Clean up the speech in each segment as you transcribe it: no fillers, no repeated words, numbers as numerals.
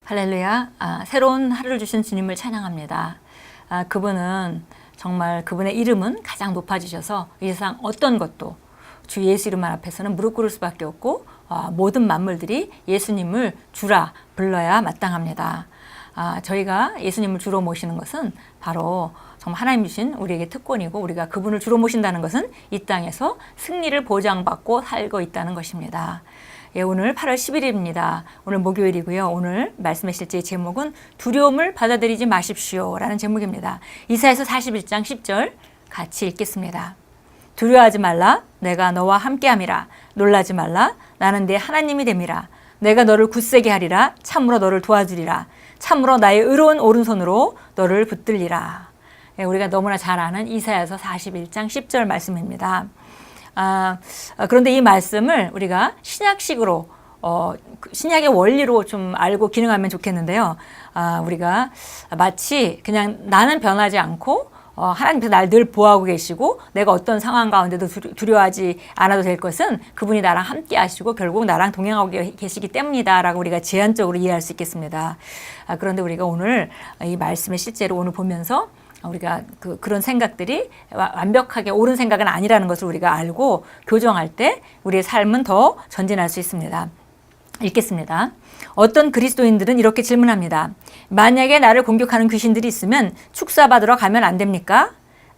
할렐루야. 새로운 하루를 주신 주님을 찬양합니다. 그분은 정말 그분의 이름은 가장 높아지셔서 이 세상 어떤 것도 주 예수 이름 앞에서는 무릎 꿇을 수밖에 없고 모든 만물들이 예수님을 주라 불러야 마땅합니다. 저희가 예수님을 주로 모시는 것은 바로 정말 하나님 주신 우리에게 특권이고, 우리가 그분을 주로 모신다는 것은 이 땅에서 승리를 보장받고 살고 있다는 것입니다. 오늘 8월 10일입니다. 오늘 목요일이고요. 오늘 말씀의 실제 제목은 두려움을 받아들이지 마십시오 라는 제목입니다. 이사야서 41장 10절 같이 읽겠습니다. 두려워하지 말라. 내가 너와 함께함이라. 놀라지 말라. 나는 네 하나님이 됨이라. 내가 너를 굳세게 하리라. 참으로 너를 도와주리라. 참으로 나의 의로운 오른손으로 너를 붙들리라. 우리가 너무나 잘 아는 이사야서 41장 10절 말씀입니다. 그런데 이 말씀을 우리가 신약식으로 신약의 원리로 좀 알고 기능하면 좋겠는데요. 우리가 마치 그냥 나는 변하지 않고 하나님께서 날 늘 보호하고 계시고, 내가 어떤 상황 가운데도 두려워하지 않아도 될 것은 그분이 나랑 함께 하시고 결국 나랑 동행하고 계시기 때문이다 라고 우리가 제한적으로 이해할 수 있겠습니다. 그런데 우리가 오늘 이 말씀을 실제로 오늘 보면서 우리가 그런 생각들이 완벽하게 옳은 생각은 아니라는 것을 우리가 알고 교정할 때 우리의 삶은 더 전진할 수 있습니다. 읽겠습니다. 어떤 그리스도인들은 이렇게 질문합니다. 만약에 나를 공격하는 귀신들이 있으면 축사받으러 가면 안 됩니까?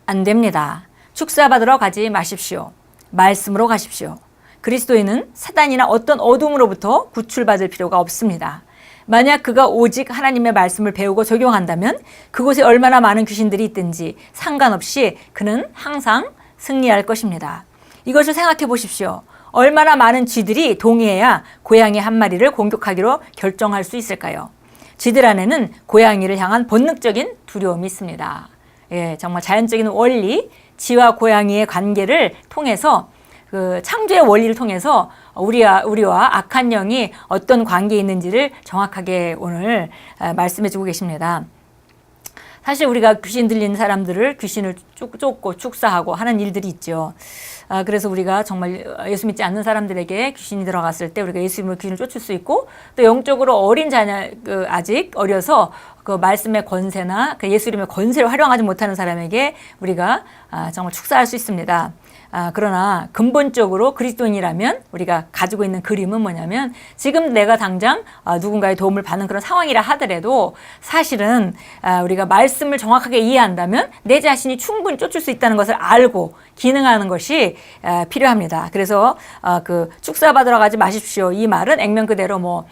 안 됩니다. 축사받으러 가지 마십시오. 말씀으로 가십시오. 그리스도인은 사단이나 어떤 어둠으로부터 구출받을 필요가 없습니다. 만약 그가 오직 하나님의 말씀을 배우고 적용한다면 그곳에 얼마나 많은 귀신들이 있든지 상관없이 그는 항상 승리할 것입니다. 이것을 생각해 보십시오. 얼마나 많은 쥐들이 동의해야 고양이 한 마리를 공격하기로 결정할 수 있을까요? 쥐들 안에는 고양이를 향한 본능적인 두려움이 있습니다. 정말 자연적인 원리, 쥐와 고양이의 관계를 통해서, 그 창조의 원리를 통해서 우리와 악한 영이 어떤 관계에 있는지를 정확하게 오늘 말씀해 주고 계십니다. 사실 우리가 귀신 들리는 사람들을 귀신을 쫓고 축사하고 하는 일들이 있죠. 그래서 우리가 정말 예수 믿지 않는 사람들에게 귀신이 들어갔을 때 우리가 예수님을 귀신을 쫓을 수 있고, 또 영적으로 어린 자녀, 아직 어려서 그 말씀의 권세나 그 예수 이름의 권세를 활용하지 못하는 사람에게 우리가 정말 축사할 수 있습니다. 그러나 근본적으로 그리스도인이라면 우리가 가지고 있는 그림은 뭐냐면, 지금 내가 당장 누군가의 도움을 받는 그런 상황이라 하더라도 사실은 우리가 말씀을 정확하게 이해한다면 내 자신이 충분히 쫓을 수 있다는 것을 알고 기능하는 것이 필요합니다. 그래서 그 축사 받으러 가지 마십시오, 이 말은 액면 그대로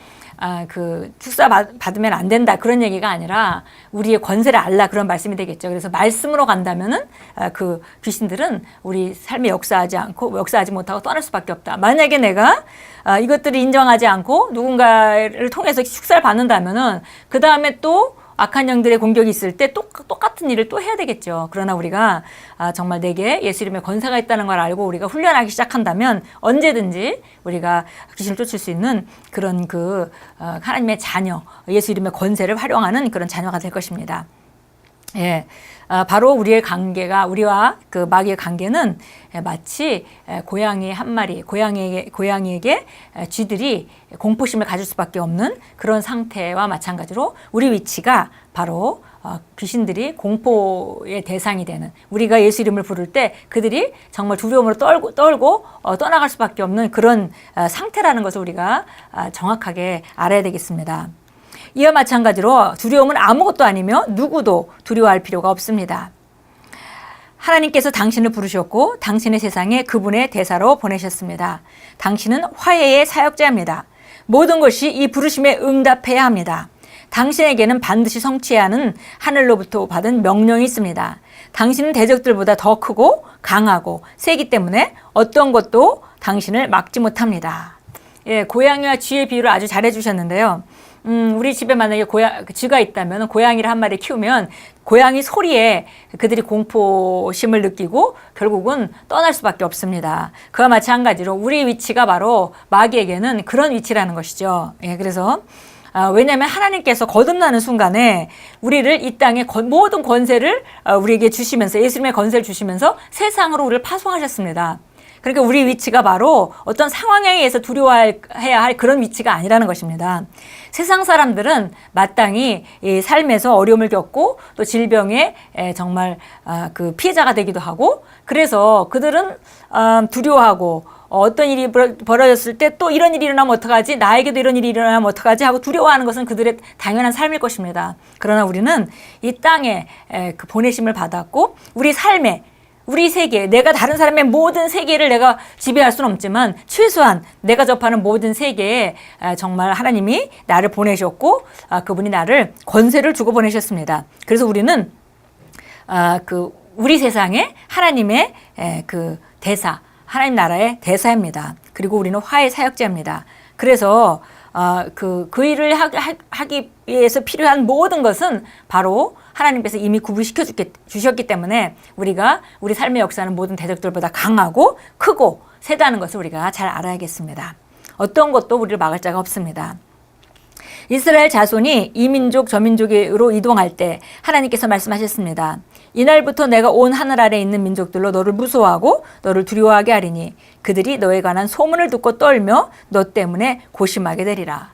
축사 받으면 안 된다 그런 얘기가 아니라 우리의 권세를 알라 그런 말씀이 되겠죠. 그래서 말씀으로 간다면은 그 귀신들은 우리 삶에 역사하지 못하고 떠날 수밖에 없다. 만약에 내가 이것들을 인정하지 않고 누군가를 통해서 축사를 받는다면은 그 다음에 또 악한 영들의 공격이 있을 때 똑같은 일을 또 해야 되겠죠. 그러나 우리가 정말 내게 예수 이름의 권세가 있다는 걸 알고 우리가 훈련하기 시작한다면 언제든지 우리가 귀신을 쫓을 수 있는 그런 하나님의 자녀, 예수 이름의 권세를 활용하는 그런 자녀가 될 것입니다. 바로 우리의 관계가, 우리와 그 마귀의 관계는 마치 고양이 한 마리, 고양이에게 쥐들이 공포심을 가질 수밖에 없는 그런 상태와 마찬가지로 우리 위치가 바로 귀신들이 공포의 대상이 되는, 우리가 예수 이름을 부를 때 그들이 정말 두려움으로 떨고 떠나갈 수밖에 없는 그런 상태라는 것을 우리가 정확하게 알아야 되겠습니다. 이와 마찬가지로 두려움은 아무것도 아니며 누구도 두려워할 필요가 없습니다. 하나님께서 당신을 부르셨고 당신의 세상에 그분의 대사로 보내셨습니다. 당신은 화해의 사역자입니다. 모든 것이 이 부르심에 응답해야 합니다. 당신에게는 반드시 성취해야 하는 하늘로부터 받은 명령이 있습니다. 당신은 대적들보다 더 크고 강하고 세기 때문에 어떤 것도 당신을 막지 못합니다. 고양이와 쥐의 비유를 아주 잘 해주셨는데요. 우리 집에 만약에 쥐가 있다면, 고양이를 한 마리 키우면 고양이 소리에 그들이 공포심을 느끼고 결국은 떠날 수밖에 없습니다. 그와 마찬가지로 우리 위치가 바로 마귀에게는 그런 위치라는 것이죠. 그래서 왜냐하면 하나님께서 거듭나는 순간에 우리를 이 땅의 모든 권세를 우리에게 주시면서, 예수님의 권세를 주시면서 세상으로 우리를 파송하셨습니다. 그러니까 우리 위치가 바로 어떤 상황에 의해서 두려워해야 할 그런 위치가 아니라는 것입니다. 세상 사람들은 마땅히 이 삶에서 어려움을 겪고 또 질병에 정말 그 피해자가 되기도 하고, 그래서 그들은 두려워하고 어떤 일이 벌어졌을 때 또 이런 일이 일어나면 어떡하지? 나에게도 이런 일이 일어나면 어떡하지? 하고 두려워하는 것은 그들의 당연한 삶일 것입니다. 그러나 우리는 이 땅에 그 보내심을 받았고, 우리 삶에, 우리 세계, 내가 다른 사람의 모든 세계를 내가 지배할 수는 없지만 최소한 내가 접하는 모든 세계에 정말 하나님이 나를 보내셨고, 그분이 나를 권세를 주고 보내셨습니다. 그래서 우리는 우리 세상에 하나님의 그 대사, 하나님 나라의 대사입니다. 그리고 우리는 화해 사역자입니다. 그래서 그 일을 하기 위해서 필요한 모든 것은 바로 하나님께서 이미 구비시켜 주셨기 때문에 우리가 우리 삶의 역사는 모든 대적들보다 강하고 크고 세다는 것을 우리가 잘 알아야겠습니다. 어떤 것도 우리를 막을 자가 없습니다. 이스라엘 자손이 이 민족 저 민족으로 이동할 때 하나님께서 말씀하셨습니다. 이날부터 내가 온 하늘 아래 있는 민족들로 너를 무서워하고 너를 두려워하게 하리니 그들이 너에 관한 소문을 듣고 떨며 너 때문에 고심하게 되리라.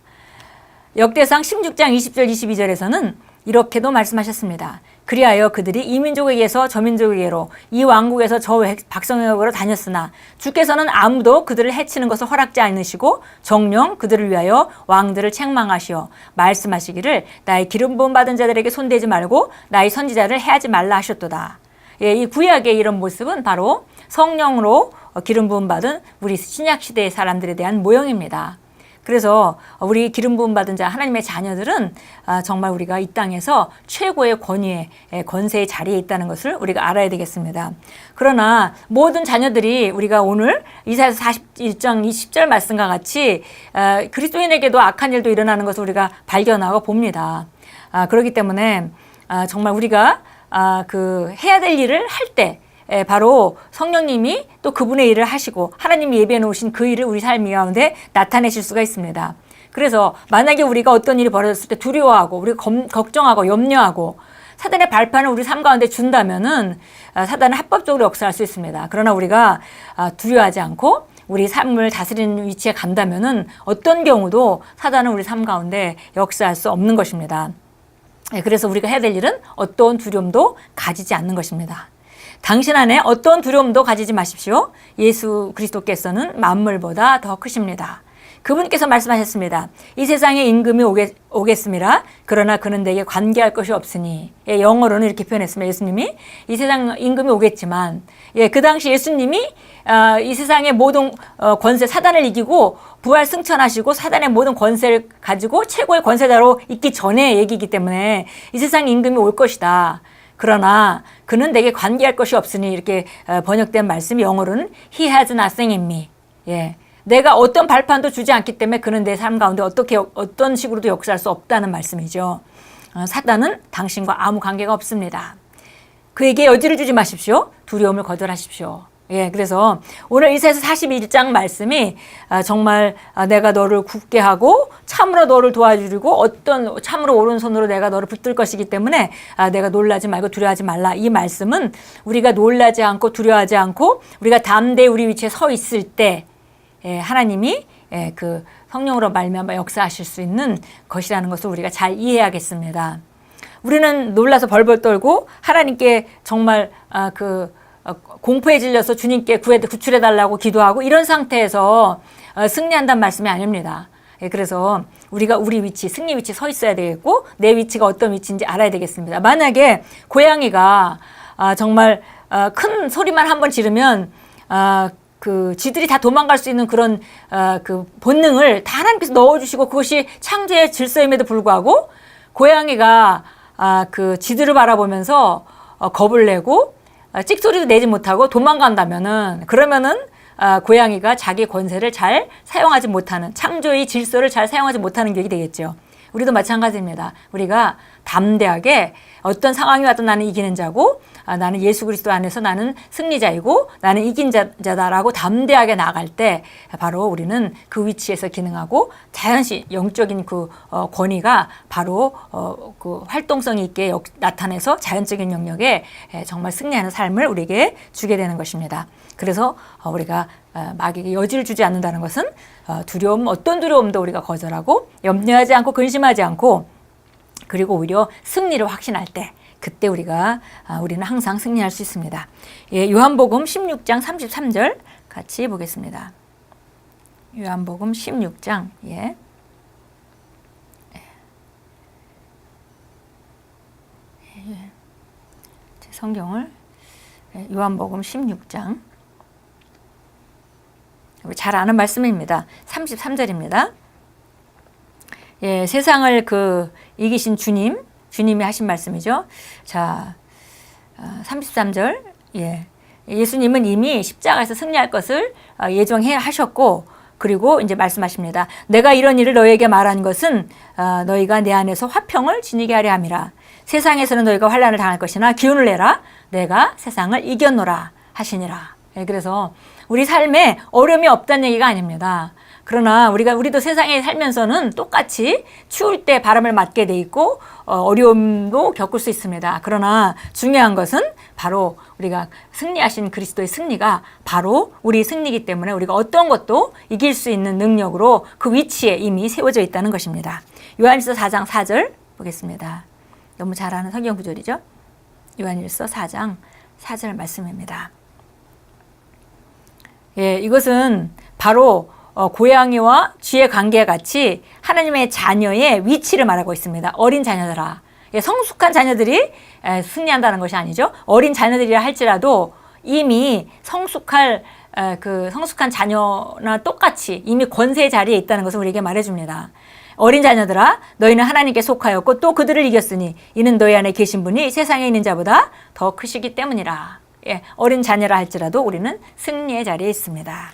역대상 16장 20절 22절에서는 이렇게도 말씀하셨습니다. 그리하여 그들이 이 민족에게서 저 민족에게로 이 왕국에서 저 백성에게로 다녔으나 주께서는 아무도 그들을 해치는 것을 허락지 않으시고 정령 그들을 위하여 왕들을 책망하시어 말씀하시기를 나의 기름 부음 받은 자들에게 손대지 말고 나의 선지자를 해하지 말라 하셨도다. 예, 이 구약의 이런 모습은 바로 성령으로 기름 부음 받은 우리 신약 시대의 사람들에 대한 모형입니다. 그래서 우리 기름 부음 받은 자 하나님의 자녀들은 정말 우리가 이 땅에서 최고의 권위의 권세의 자리에 있다는 것을 우리가 알아야 되겠습니다. 그러나 모든 자녀들이 우리가 오늘 이사야서 41장 20절 말씀과 같이 그리스도인에게도 악한 일도 일어나는 것을 우리가 발견하고 봅니다. 그렇기 때문에 정말 우리가 해야 될 일을 할 때 바로 성령님이 또 그분의 일을 하시고 하나님이 예비해 놓으신 그 일을 우리 삶 가운데 나타내실 수가 있습니다. 그래서 만약에 우리가 어떤 일이 벌어졌을 때 두려워하고 우리가 걱정하고 염려하고 사단의 발판을 우리 삶 가운데 준다면은 사단은 합법적으로 역사할 수 있습니다. 그러나 우리가 두려워하지 않고 우리 삶을 다스리는 위치에 간다면은 어떤 경우도 사단은 우리 삶 가운데 역사할 수 없는 것입니다. 그래서 우리가 해야 될 일은 어떤 두려움도 가지지 않는 것입니다. 당신 안에 어떤 두려움도 가지지 마십시오. 예수 그리스도께서는 만물보다 더 크십니다. 그분께서 말씀하셨습니다. 이 세상에 임금이 오겠습니다. 그러나 그는 내게 관계할 것이 없으니. 영어로는 이렇게 표현했습니다. 예수님이 이 세상 임금이 오겠지만 그 당시 예수님이 이 세상의 모든 권세 사단을 이기고 부활 승천하시고 사단의 모든 권세를 가지고 최고의 권세자로 있기 전에 얘기이기 때문에 이 세상 임금이 올 것이다. 그러나 그는 내게 관계할 것이 없으니 이렇게 번역된 말씀이 영어로는 He has nothing in me. 내가 어떤 발판도 주지 않기 때문에 그는 내 삶 가운데 어떤 식으로도 역사할 수 없다는 말씀이죠. 사단은 당신과 아무 관계가 없습니다. 그에게 여지를 주지 마십시오. 두려움을 거절하십시오. 그래서 오늘 이사야서 41장 말씀이 정말 내가 너를 굳게 하고 참으로 너를 도와주고 어떤 참으로 오른손으로 내가 너를 붙들 것이기 때문에 내가 놀라지 말고 두려워하지 말라. 이 말씀은 우리가 놀라지 않고 두려워하지 않고 우리가 담대히 우리 위치에 서 있을 때 하나님이 그 성령으로 말미암아 역사하실 수 있는 것이라는 것을 우리가 잘 이해하겠습니다. 우리는 놀라서 벌벌 떨고 하나님께 정말 공포에 질려서 주님께 구출해달라고 기도하고 이런 상태에서 승리한다는 말씀이 아닙니다. 그래서 우리가 우리 위치, 승리 위치 서 있어야 되겠고 내 위치가 어떤 위치인지 알아야 되겠습니다. 만약에 고양이가 정말 큰 소리만 한번 지르면 쥐들이 다 도망갈 수 있는 그런 본능을 다 하나님께서 넣어주시고 그것이 창조의 질서임에도 불구하고 고양이가 쥐들을 바라보면서 겁을 내고 찍소리도 내지 못하고 도망간다면은 그러면은 고양이가 자기 권세를 잘 사용하지 못하는 창조의 질서를 잘 사용하지 못하는 격이 되겠죠. 우리도 마찬가지입니다. 우리가 담대하게 어떤 상황이 와도 나는 이기는 자고 나는 예수 그리스도 안에서 나는 승리자이고 나는 이긴 자다라고 담대하게 나아갈 때 바로 우리는 그 위치에서 기능하고 자연시 영적인 그 권위가 바로 그 활동성이 있게 나타내서 자연적인 영역에 정말 승리하는 삶을 우리에게 주게 되는 것입니다. 그래서 우리가 마귀에게 여지를 주지 않는다는 것은 두려움, 어떤 두려움도 우리가 거절하고 염려하지 않고 근심하지 않고 그리고 오히려 승리를 확신할 때 그때 우리는 항상 승리할 수 있습니다. 예, 요한복음 16장 33절 같이 보겠습니다. 요한복음 16장 예. 제 성경을 요한복음 16장 잘 아는 말씀입니다. 33절입니다. 예, 세상을 이기신 주님이 하신 말씀이죠. 자, 33절. 예. 예수님은 이미 십자가에서 승리할 것을 예정해 하셨고, 그리고 이제 말씀하십니다. 내가 이런 일을 너희에게 말한 것은 너희가 내 안에서 화평을 지니게 하려 함이라. 세상에서는 너희가 환난을 당할 것이나 기운을 내라. 내가 세상을 이겼노라 하시니라. 예, 그래서 우리 삶에 어려움이 없다는 얘기가 아닙니다. 그러나 우리도 세상에 살면서는 똑같이 추울 때 바람을 맞게 돼 있고 어려움도 겪을 수 있습니다. 그러나 중요한 것은 바로 우리가 승리하신 그리스도의 승리가 바로 우리 승리이기 때문에 우리가 어떤 것도 이길 수 있는 능력으로 그 위치에 이미 세워져 있다는 것입니다. 요한일서 4장 4절 보겠습니다. 너무 잘 아는 성경 구절이죠. 요한일서 4장 4절 말씀입니다. 예, 이것은 바로 고양이와 쥐의 관계와 같이 하나님의 자녀의 위치를 말하고 있습니다. 어린 자녀들아. 예, 성숙한 자녀들이 승리한다는 것이 아니죠. 어린 자녀들이라 할지라도 이미 성숙한 자녀나 똑같이 이미 권세의 자리에 있다는 것을 우리에게 말해줍니다. 어린 자녀들아, 너희는 하나님께 속하였고 또 그들을 이겼으니 이는 너희 안에 계신 분이 세상에 있는 자보다 더 크시기 때문이라. 예, 어린 자녀라 할지라도 우리는 승리의 자리에 있습니다.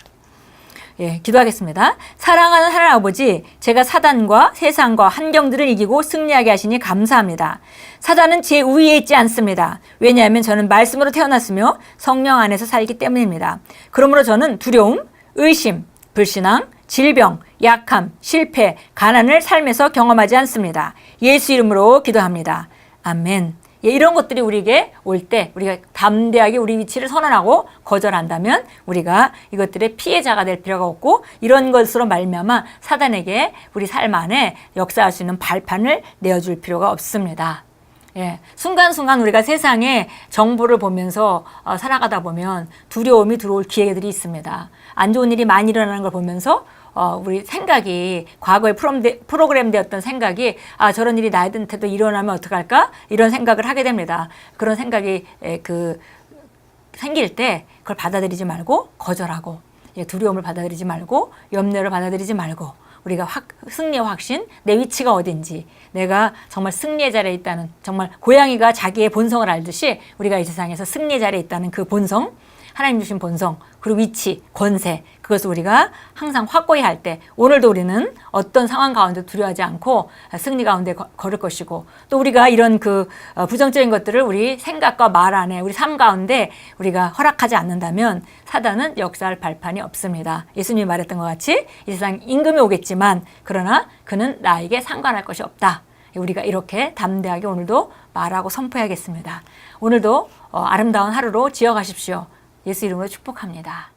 예, 기도하겠습니다. 사랑하는 하나님 아버지, 제가 사단과 세상과 환경들을 이기고 승리하게 하시니 감사합니다. 사단은 제 우위에 있지 않습니다. 왜냐하면 저는 말씀으로 태어났으며 성령 안에서 살기 때문입니다. 그러므로 저는 두려움, 의심, 불신앙, 질병, 약함, 실패, 가난을 삶에서 경험하지 않습니다. 예수 이름으로 기도합니다. 아멘. 예, 이런 것들이 우리에게 올 때 우리가 담대하게 우리 위치를 선언하고 거절한다면 우리가 이것들의 피해자가 될 필요가 없고 이런 것으로 말미암아 사단에게 우리 삶 안에 역사할 수 있는 발판을 내어줄 필요가 없습니다. 예, 순간순간 우리가 세상의 정보를 보면서 살아가다 보면 두려움이 들어올 기회들이 있습니다. 안 좋은 일이 많이 일어나는 걸 보면서 우리 생각이 과거에 프로그램되었던 생각이 저런 일이 나한테도 일어나면 어떡할까? 이런 생각을 하게 됩니다. 그런 생각이 생길 때 그걸 받아들이지 말고 거절하고 두려움을 받아들이지 말고 염려를 받아들이지 말고 우리가 승리의 확신, 내 위치가 어딘지 내가 정말 승리의 자리에 있다는 정말 고양이가 자기의 본성을 알듯이 우리가 이 세상에서 승리의 자리에 있다는 그 본성 하나님 주신 본성, 그리고 위치, 권세, 그것을 우리가 항상 확고히 할 때 오늘도 우리는 어떤 상황 가운데 두려워하지 않고 승리 가운데 걸을 것이고 또 우리가 이런 부정적인 것들을 우리 생각과 말 안에 우리 삶 가운데 우리가 허락하지 않는다면 사단은 역사할 발판이 없습니다. 예수님이 말했던 것 같이 이 세상 임금이 오겠지만 그러나 그는 나에게 상관할 것이 없다. 우리가 이렇게 담대하게 오늘도 말하고 선포해야겠습니다. 오늘도 아름다운 하루로 지어가십시오. 예수 이름으로 축복합니다.